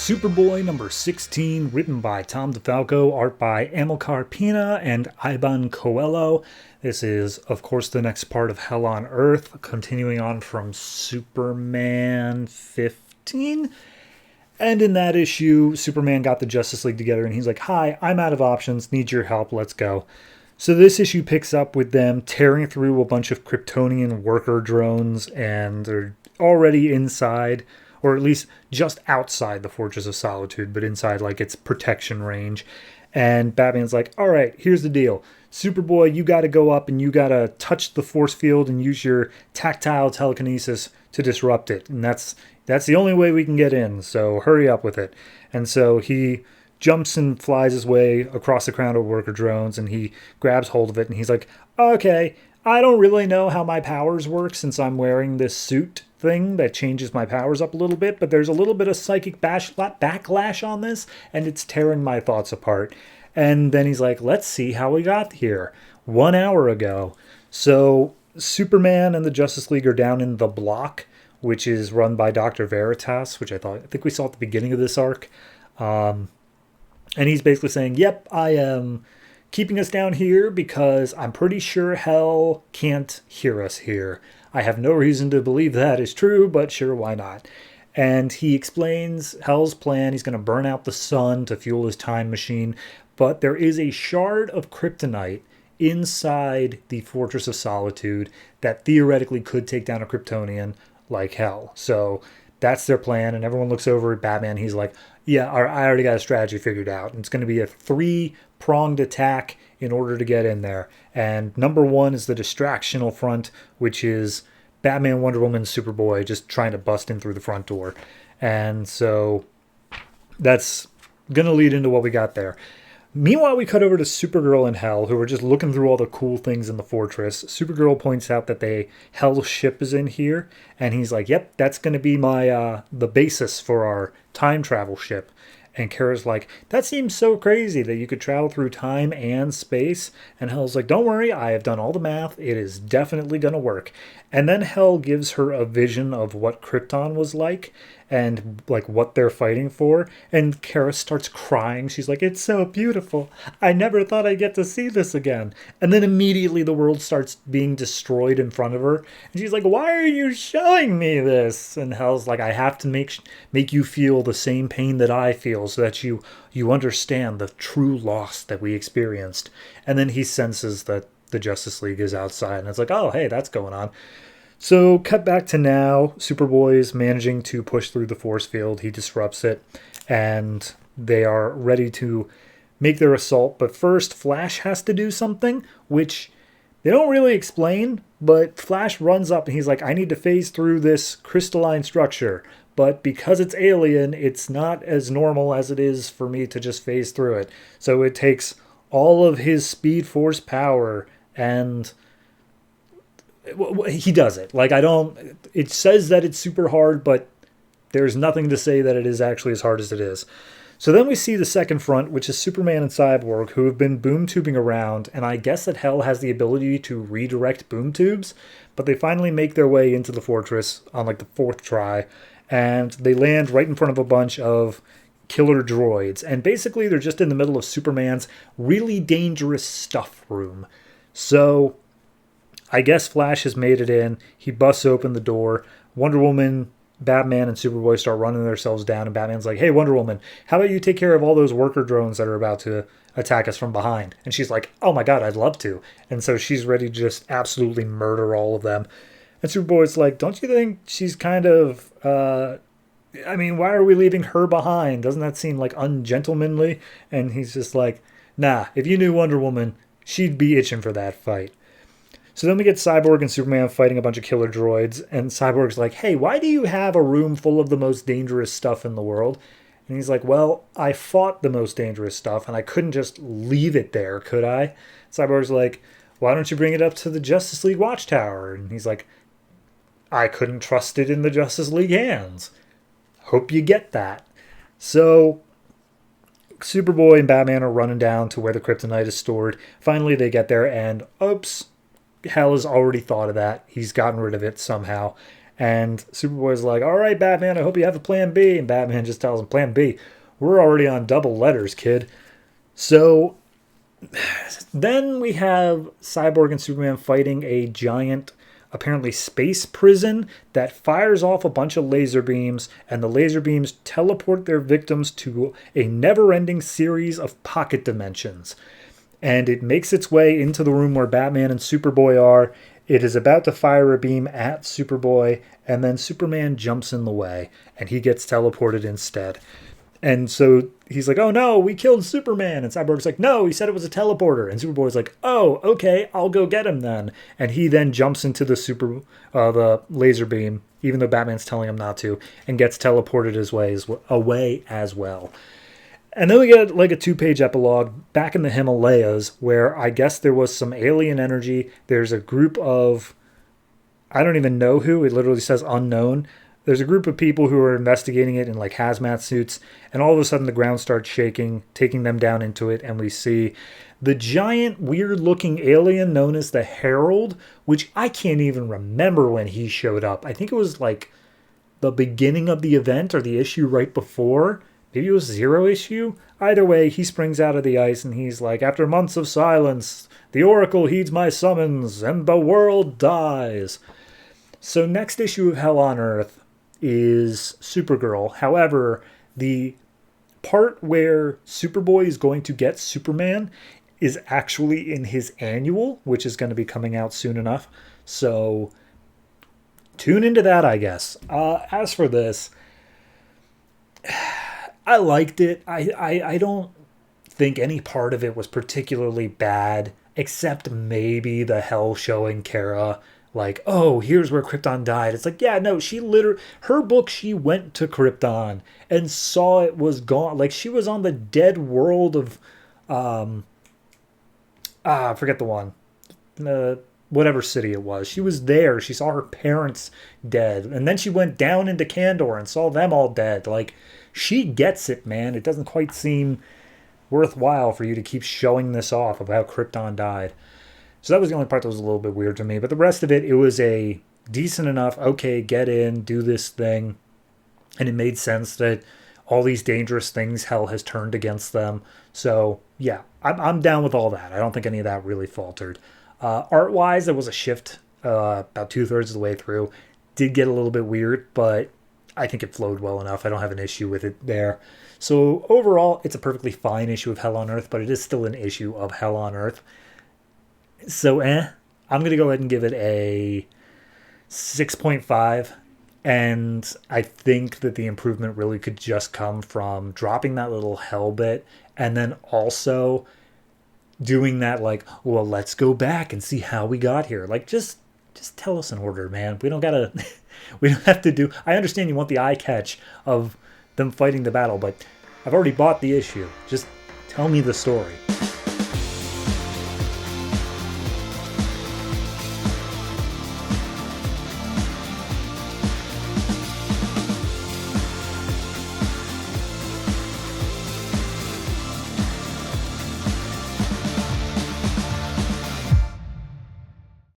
Superboy number 16, written by Tom DeFalco, art by Amilcar Pina and Iban Coelho. This is, of course, the next part of Hell on Earth, continuing on from Superman 15. And in that issue, Superman got the Justice League together and he's like, "Hi, I'm out of options, need your help, let's go." So this issue picks up with them tearing through a bunch of Kryptonian worker drones, and they're already inside, or at least just outside the Fortress of Solitude, but inside like its protection range. And Batman's like, "All right, here's the deal. Superboy, you got to go up and you got to touch the force field and use your tactile telekinesis to disrupt it. And that's the only way we can get in, so hurry up with it." And so he jumps and flies his way across the crowd of worker drones, and he grabs hold of it, and he's like, "Okay, I don't really know how my powers work since I'm wearing this suit thing that changes my powers up a little bit, but there's a little bit of psychic backlash on this, and it's tearing my thoughts apart." And then he's like, "Let's see how we got here. 1 hour ago." So Superman and the Justice League are down in the Block, which is run by Dr. Veritas, which I think we saw at the beginning of this arc. And he's basically saying, "Yep, I am keeping us down here because I'm pretty sure Hell can't hear us here. I have no reason to believe that is true, but sure, why not?" And he explains Hell's plan. He's going to burn out the sun to fuel his time machine, but there is a shard of kryptonite inside the Fortress of Solitude that theoretically could take down a Kryptonian like Hell. So that's their plan, and everyone looks over at Batman. He's like, "Yeah, I already got a strategy figured out. And it's going to be a 3-pronged attack in order to get in there. And number 1 is the distractional front, which is Batman, Wonder Woman, Superboy just trying to bust in through the front door." And so that's going to lead into what we got there. Meanwhile, we cut over to Supergirl and Hell, who are just looking through all the cool things in the fortress. Supergirl points out that Hell's ship is in here, and he's like, "Yep, that's going to be my the basis for our time travel ship." And Kara's like, "That seems so crazy that you could travel through time and space." And Hell's like, "Don't worry, I have done all the math. It is definitely going to work." And then Hell gives her a vision of what Krypton was like and like what they're fighting for. And Kara starts crying. She's like, "It's so beautiful. I never thought I'd get to see this again." And then immediately the world starts being destroyed in front of her. And she's like, "Why are you showing me this?" And Hell's like, "I have to make you feel the same pain that I feel so that you understand the true loss that we experienced." And then he senses that the Justice League is outside. And it's like, "Oh, hey, that's going on." So cut back to now. Superboy is managing to push through the force field. He disrupts it, and they are ready to make their assault. But first, Flash has to do something, which they don't really explain. But Flash runs up, and he's like, "I need to phase through this crystalline structure. But because it's alien, it's not as normal as it is for me to just phase through it. So it takes all of his Speed Force power, and he does it. Like, it says that it's super hard, but there's nothing to say that it is actually as hard as it is." So then we see the second front, which is Superman and Cyborg, who have been boom tubing around, and I guess that Hell has the ability to redirect boom tubes, but they finally make their way into the fortress on like the 4th try, and they land right in front of a bunch of killer droids, and basically they're just in the middle of Superman's really dangerous stuff room. So I guess Flash has made it in. He busts open the door. Wonder Woman, Batman, and Superboy start running themselves down, and Batman's like, "Hey, Wonder Woman, how about you take care of all those worker drones that are about to attack us from behind?" And she's like, "Oh my god, I'd love to." And so she's ready to just absolutely murder all of them. And Superboy's like, "Don't you think she's kind of, why are we leaving her behind? Doesn't that seem like ungentlemanly?" And he's just like, "Nah, if you knew Wonder Woman, she'd be itching for that fight." So then we get Cyborg and Superman fighting a bunch of killer droids, and Cyborg's like, "Hey, why do you have a room full of the most dangerous stuff in the world?" And he's like, "Well, I fought the most dangerous stuff, and I couldn't just leave it there, could I?" Cyborg's like, "Why don't you bring it up to the Justice League Watchtower?" And he's like, "I couldn't trust it in the Justice League hands." Hope you get that. So Superboy and Batman are running down to where the kryptonite is stored. Finally, they get there, and oops, Hell has already thought of that. He's gotten rid of it somehow. And Superboy's like, all right, Batman, I hope you have a plan B. And Batman just tells him, plan B? We're already on double letters, kid. So then we have Cyborg and Superman fighting a giant, apparently space prison that fires off a bunch of laser beams, and the laser beams teleport their victims to a never-ending series of pocket dimensions. And it makes its way into the room where Batman and Superboy are. It is about to fire a beam at Superboy, and then Superman jumps in the way, and he gets teleported instead. And so he's like, oh no, we killed Superman. And Cyborg's like, no, he said it was a teleporter. And Superboy's like, oh, okay, I'll go get him then. And he then jumps into the laser beam, even though Batman's telling him not to, and gets teleported away as well. And then we get like a 2-page epilogue back in the Himalayas where I guess there was some alien energy. There's a group of, I don't even know who, it literally says unknown. There's a group of people who are investigating it in like hazmat suits, and all of a sudden the ground starts shaking, taking them down into it, and we see the giant, weird-looking alien known as the Herald, which I can't even remember when he showed up. I think it was like the beginning of the event or the issue right before. Maybe it was 0 issue. Either way, he springs out of the ice and he's like, after months of silence, the Oracle heeds my summons, and the world dies. So next issue of Hell on Earth is Supergirl. However, the part where Superboy is going to get Superman is actually in his annual, which is going to be coming out soon enough. So tune into that, I guess. As for this, I liked it. I don't think any part of it was particularly bad, except maybe the Hell showing Kara like, oh, here's where Krypton died. It's like, yeah, no, she literally, her book, she went to Krypton and saw it was gone. Like, she was on the dead world of, I forget the one, whatever city it was. She was there. She saw her parents dead. And then she went down into Kandor and saw them all dead. Like, she gets it, man. It doesn't quite seem worthwhile for you to keep showing this off of how Krypton died. So that was the only part that was a little bit weird to me. But the rest of it, it was a decent enough, okay, get in, do this thing. And it made sense that all these dangerous things Hell has turned against them. So, yeah, I'm down with all that. I don't think any of that really faltered. Art-wise, there was a shift about 2/3 of the way through. Did get a little bit weird, but I think it flowed well enough. I don't have an issue with it there. So overall, it's a perfectly fine issue of Hell on Earth, but it is still an issue of Hell on Earth. So, I'm going to go ahead and give it a 6.5. And I think that the improvement really could just come from dropping that little Hell bit and then also doing that, like, well, let's go back and see how we got here. Like, just tell us in order, man. We don't gotta, we don't have to do, I understand you want the eye catch of them fighting the battle, but I've already bought the issue. Just tell me the story.